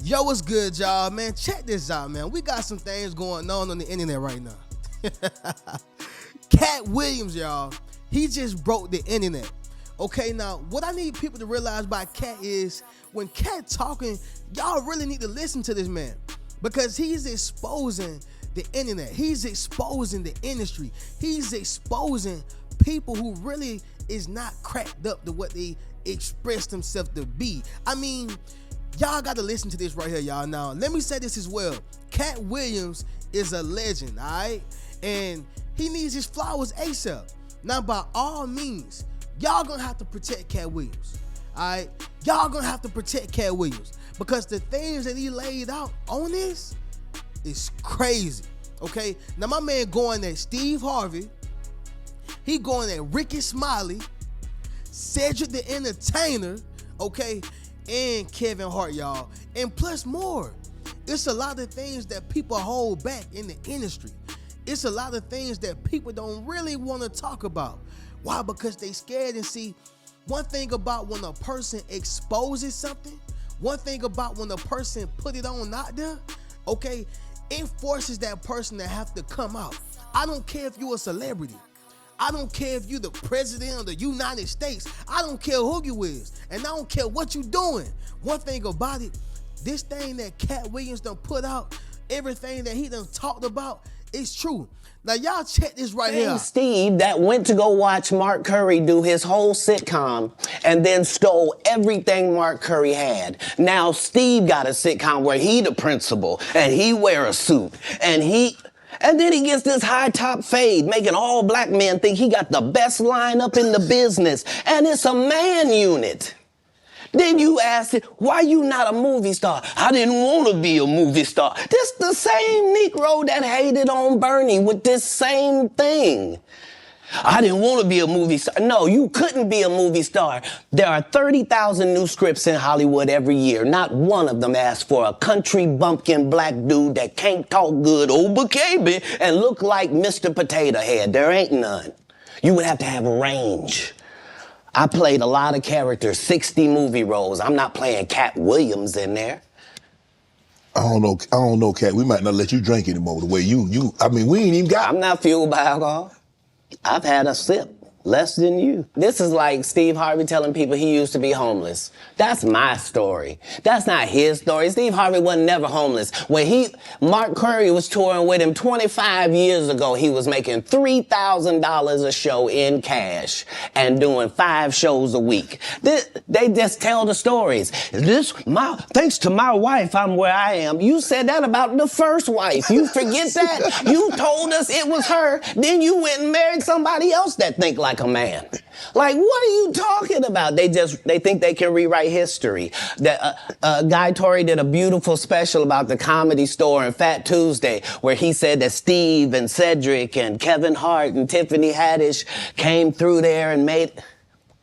Yo, what's good, y'all, man? Check this out, man. We got some things going on the internet right now. Katt Williams, y'all, he just broke the internet. Okay, now, what I need people to realize about Katt is when Katt talking, y'all really need to listen to this man because he's exposing the internet. He's exposing the industry. He's exposing people who really is not cracked up to what they express themselves to be. I mean, y'all got to listen to this right here, y'all. Now, let me say this as well. Katt Williams is a legend, all right? And he needs his flowers ASAP. Now, by all means, y'all gonna have to protect Katt Williams, all right? Y'all gonna have to protect Katt Williams because the things that he laid out on this is crazy, okay? Now, my man going at Steve Harvey. He going at Ricky Smiley, Cedric the Entertainer, okay? And Kevin Hart, y'all. And plus more. It's a lot of things that people hold back in the industry. It's a lot of things that people don't really want to talk about. Why? Because they scared. And see, one thing about when a person exposes something, one thing about when a person put it on out there, okay, it forces that person to have to come out. I don't care if you're a celebrity. I don't care if you the president of the United States. I don't care who you is. And I don't care what you doing. One thing about it, this thing that Katt Williams done put out, everything that he done talked about, is true. Now, y'all check this right here. Steve that went to go watch Mark Curry do his whole sitcom and then stole everything Mark Curry had. Now, Steve got a sitcom where he the principal and he wear a suit and then he gets this high top fade, making all black men think he got the best lineup in the business. And it's a man unit. Then you ask it, why you not a movie star? I didn't want to be a movie star. This the same Negro that hated on Bernie with this same thing. I didn't want to be a movie star. No, you couldn't be a movie star. There are 30,000 new scripts in Hollywood every year. Not one of them asks for a country bumpkin black dude that can't talk good, baby, and look like Mr. Potato Head. There ain't none. You would have to have range. I played a lot of characters, 60 movie roles. I'm not playing Katt Williams in there. I don't know, Katt. We might not let you drink anymore the way I mean, we ain't even got... I'm not fueled by alcohol. I've had a sip, less than you. This is like Steve Harvey telling people he used to be homeless. That's my story. That's not his story. Steve Harvey wasn't never homeless. When Mark Curry was touring with him 25 years ago, he was making $3,000 a show in cash and doing 5 shows a week. They just tell the stories. Thanks to my wife, I'm where I am. You said that about the first wife. You forget that? You told us it was her. Then you went and married somebody else that think like a man. Like, what are you talking about? They think they can rewrite history. Guy Torrey did a beautiful special about the Comedy Store and Fat Tuesday where he said that Steve and Cedric and Kevin Hart and Tiffany Haddish came through there and made...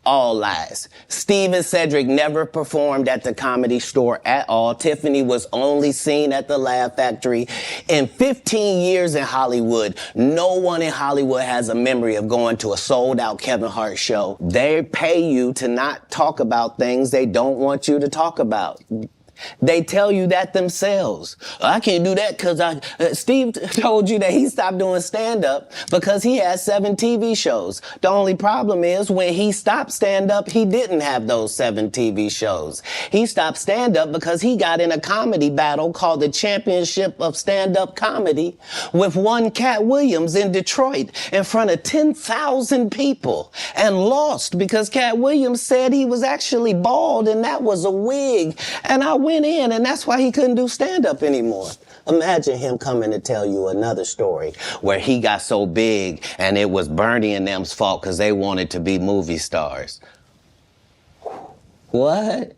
All lies. Steve and Cedric never performed at the Comedy Store at all. Tiffany was only seen at the Laugh Factory. In 15 years in Hollywood, no one in Hollywood has a memory of going to a sold-out Kevin Hart show. They pay you to not talk about things they don't want you to talk about. They tell you that themselves. I can't do that because Steve told you that he stopped doing stand-up because he had 7 TV shows. The only problem is when he stopped stand-up, he didn't have those 7 TV shows. He stopped stand-up because he got in a comedy battle called the Championship of Stand-Up Comedy with one Katt Williams in Detroit in front of 10,000 people and lost because Katt Williams said he was actually bald and that was a wig. And I went in, and that's why he couldn't do stand-up anymore. Imagine him coming to tell you another story where he got so big and it was Bernie and them's fault because they wanted to be movie stars. What?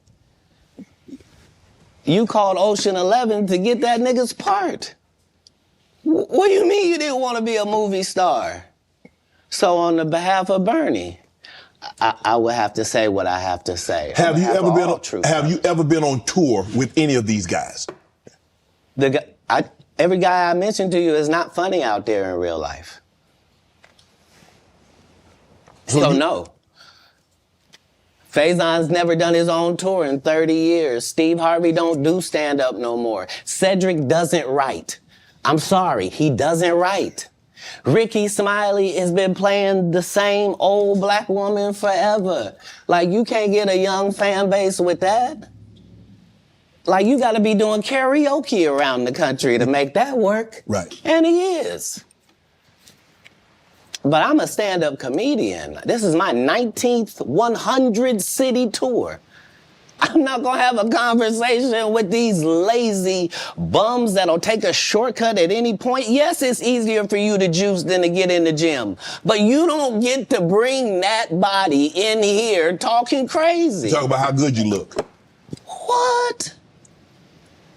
You called Ocean 11 to get that nigga's part. What do you mean you didn't want to be a movie star? So on the behalf of Bernie, I would have to say what I have to say. Have you ever been on tour with any of these guys? Every guy I mentioned to you is not funny out there in real life. So no. Faison's never done his own tour in 30 years. Steve Harvey don't do stand-up no more. Cedric doesn't write. I'm sorry, he doesn't write. Ricky Smiley has been playing the same old black woman forever. Like, you can't get a young fan base with that. Like, you gotta be doing karaoke around the country to make that work. Right. And he is. But I'm a stand-up comedian. This is my 19th 100-city tour. I'm not gonna have a conversation with these lazy bums that'll take a shortcut at any point. Yes, it's easier for you to juice than to get in the gym. But you don't get to bring that body in here talking crazy. Talk about how good you look. What?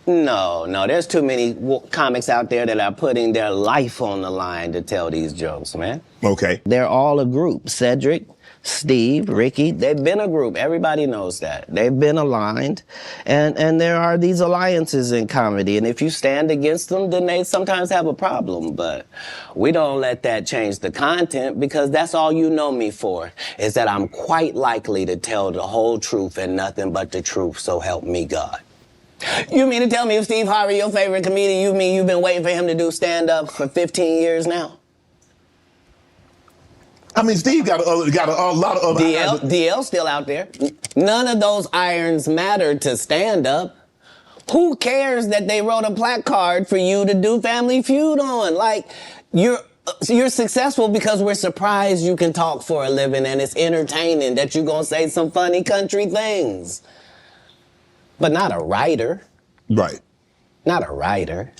No, there's too many comics out there that are putting their life on the line to tell these jokes, man. Okay. They're all a group. Cedric, Steve, Ricky, they've been a group. Everybody knows that. They've been aligned. And there are these alliances in comedy. And if you stand against them, then they sometimes have a problem. But we don't let that change the content, because that's all you know me for, is that I'm quite likely to tell the whole truth and nothing but the truth, so help me God. You mean to tell me if Steve Harvey, your favorite comedian, you mean you've been waiting for him to do stand-up for 15 years now? I mean, Steve got a lot of other... DL's still out there. None of those irons matter to stand-up. Who cares that they wrote a placard for you to do Family Feud on? Like, you're successful because we're surprised you can talk for a living, and it's entertaining that you're gonna say some funny country things. But not a writer. Right. Not a writer.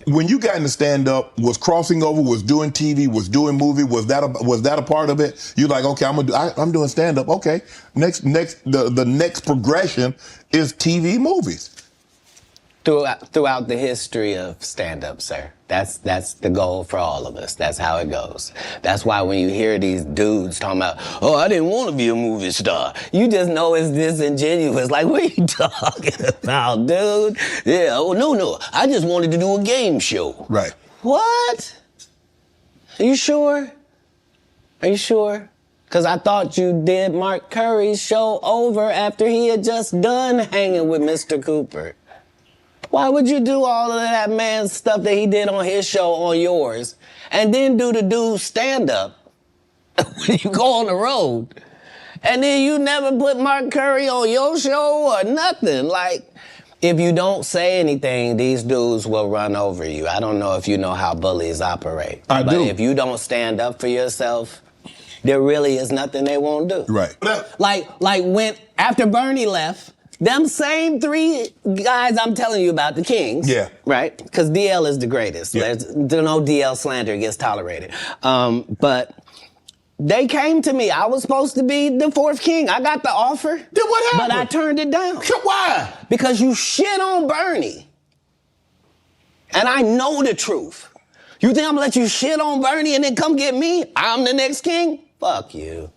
When you got into stand-up, was crossing over, was doing TV, was doing movie, was that a part of it? You're like, okay, I'm doing stand-up. Okay, the next progression is TV, movies. Throughout the history of stand-up, sir. That's the goal for all of us. That's how it goes. That's why when you hear these dudes talking about, oh, I didn't want to be a movie star, you just know it's disingenuous. Like, what are you talking about, dude? Yeah, oh, no, I just wanted to do a game show. Right. What? Are you sure? Are you sure? Because I thought you did Mark Curry's show over after he had just done hanging with Mr. Cooper. Why would you do all of that man's stuff that he did on his show on yours, and then do the dude's stand-up when you go on the road? And then you never put Mark Curry on your show or nothing. Like, if you don't say anything, these dudes will run over you. I don't know if you know how bullies operate. But if you don't stand up for yourself, there really is nothing they won't do. Right. Like when, after Bernie left, them same three guys I'm telling you about, the Kings, yeah, right? Because DL is the greatest. Yeah. There's no DL slander gets tolerated. But they came to me. I was supposed to be the fourth king. I got the offer. Then what happened? But I turned it down. Why? Because you shit on Bernie. And I know the truth. You think I'm gonna let you shit on Bernie and then come get me? I'm the next king? Fuck you.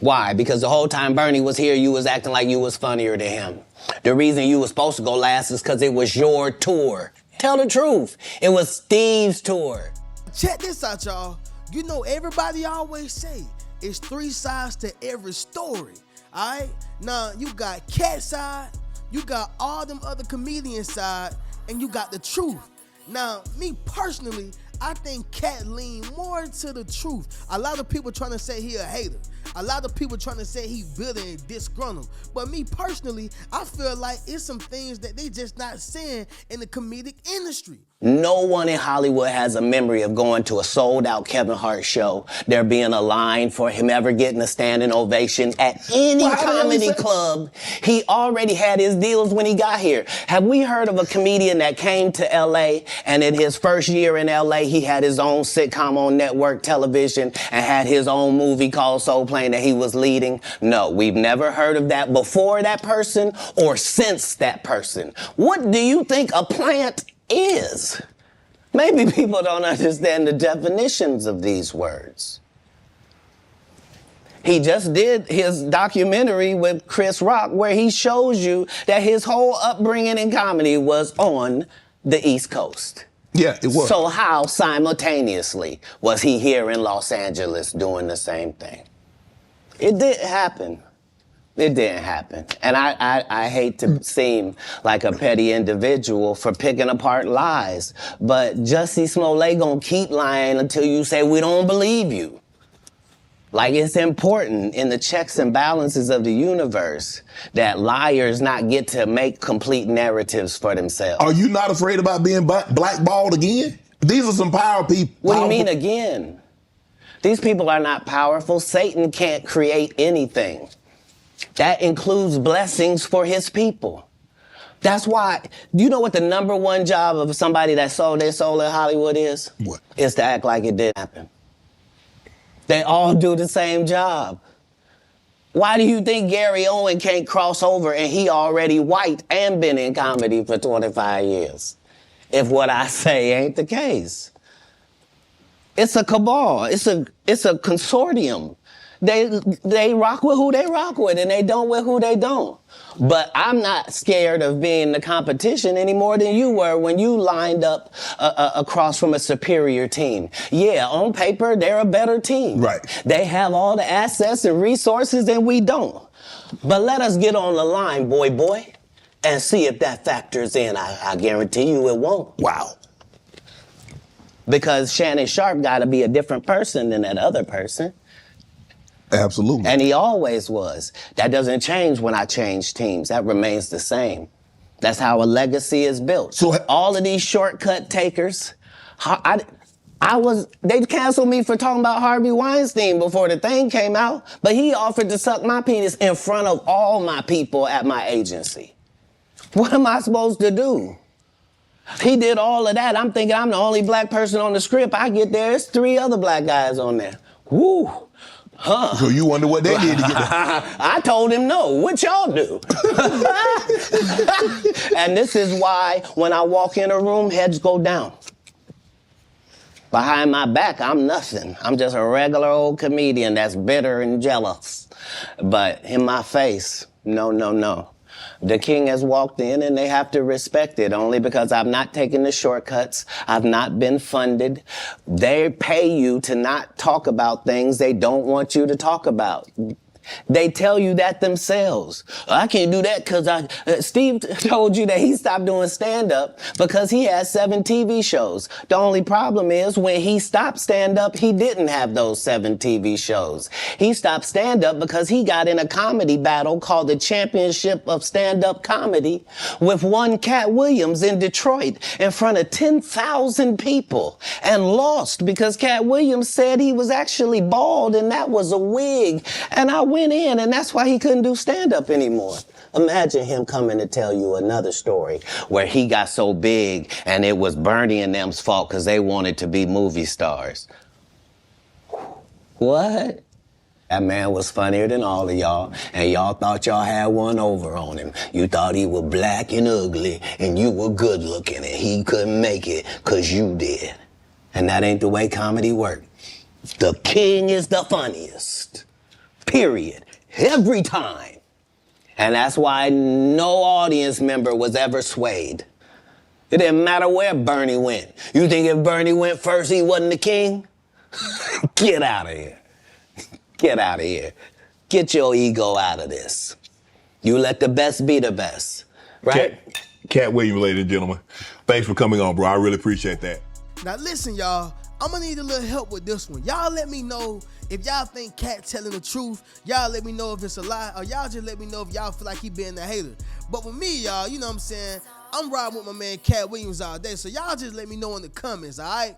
Why? Because the whole time Bernie was here, you was acting like you was funnier than him. The reason you was supposed to go last is because it was your tour. Tell the truth. It was Steve's tour. Check this out, y'all. You know, everybody always say it's three sides to every story, all right? Now, you got Katt's side, you got all them other comedians' side, and you got the truth. Now, me personally, I think Katt lean more to the truth. A lot of people trying to say he a hater. A lot of people trying to say he bitter and disgruntled. But me personally, I feel like it's some things that they just not saying in the comedic industry. No one in Hollywood has a memory of going to a sold-out Kevin Hart show, there being a line for him ever getting a standing ovation at any comedy club. He already had his deals when he got here. Have we heard of a comedian that came to L.A. and in his first year in L.A. he had his own sitcom on network television and had his own movie called Soul Plane that he was leading? No, we've never heard of that before that person or since that person. What do you think a plant is? Maybe people don't understand the definitions of these words. He just did his documentary with Chris Rock where he shows you that his whole upbringing in comedy was on the East Coast. Yeah, it was. So how simultaneously was he here in Los Angeles doing the same thing? It didn't happen. It didn't happen. And I hate to seem like a petty individual for picking apart lies, but Jussie Smollett gonna keep lying until you say we don't believe you. Like, it's important in the checks and balances of the universe that liars not get to make complete narratives for themselves. Are you not afraid about being blackballed again? These are some power people. What do you mean again? These people are not powerful. Satan can't create anything. That includes blessings for his people. That's why, do you know what the number one job of somebody that sold their soul in Hollywood is? What? Is to act like it didn't happen. They all do the same job. Why do you think Gary Owen can't cross over and he already white and been in comedy for 25 years? If what I say ain't the case. It's a cabal. It's a consortium. They rock with who they rock with and they don't with who they don't. But I'm not scared of being the competition any more than you were when you lined up across from a superior team. Yeah, on paper, they're a better team. Right. They have all the assets and resources and we don't. But let us get on the line, boy, and see if that factors in. I guarantee you it won't. Wow. Because Shannon Sharp got to be a different person than that other person. Absolutely. And he always was. That doesn't change when I change teams. That remains the same. That's how a legacy is built. So all of these shortcut takers, they canceled me for talking about Harvey Weinstein before the thing came out, but he offered to suck my penis in front of all my people at my agency. What am I supposed to do? He did all of that. I'm thinking I'm the only black person on the script. I get there, it's 3 other black guys on there. Woo. Huh. So you wonder what they did to get there? I told him no. What y'all do? And this is why when I walk in a room, heads go down. Behind my back, I'm nothing. I'm just a regular old comedian that's bitter and jealous. But in my face, no. The king has walked in and they have to respect it only because I've not taken the shortcuts. I've not been funded. They pay you to not talk about things they don't want you to talk about. They tell you that themselves. I can't do that because Steve told you that he stopped doing stand-up because he has 7 TV shows. The only problem is when he stopped stand-up, he didn't have those 7 TV shows. He stopped stand-up because he got in a comedy battle called the Championship of Stand-Up Comedy with one Katt Williams in Detroit in front of 10,000 people and lost because Katt Williams said he was actually bald and that was a wig. And I went in, and that's why he couldn't do stand-up anymore. Imagine him coming to tell you another story where he got so big and it was Bernie and them's fault because they wanted to be movie stars. What? That man was funnier than all of y'all, and y'all thought y'all had one over on him. You thought he was black and ugly, and you were good looking, and he couldn't make it because you did. And that ain't the way comedy works. The king is the funniest. Period. Every time. And that's why no audience member was ever swayed. It didn't matter where Bernie went. You think if Bernie went first, he wasn't the king? Get out of here. Get out of here. Get your ego out of this. You let the best be the best. Right? Katt Williams, ladies and gentlemen. Thanks for coming on, bro. I really appreciate that. Now listen, y'all. I'm gonna need a little help with this one. Y'all let me know if y'all think Katt telling the truth. Y'all let me know if it's a lie, or y'all just let me know if y'all feel like he being a hater. But with me, y'all, you know what I'm saying? I'm riding with my man Katt Williams all day, so y'all just let me know in the comments, all right?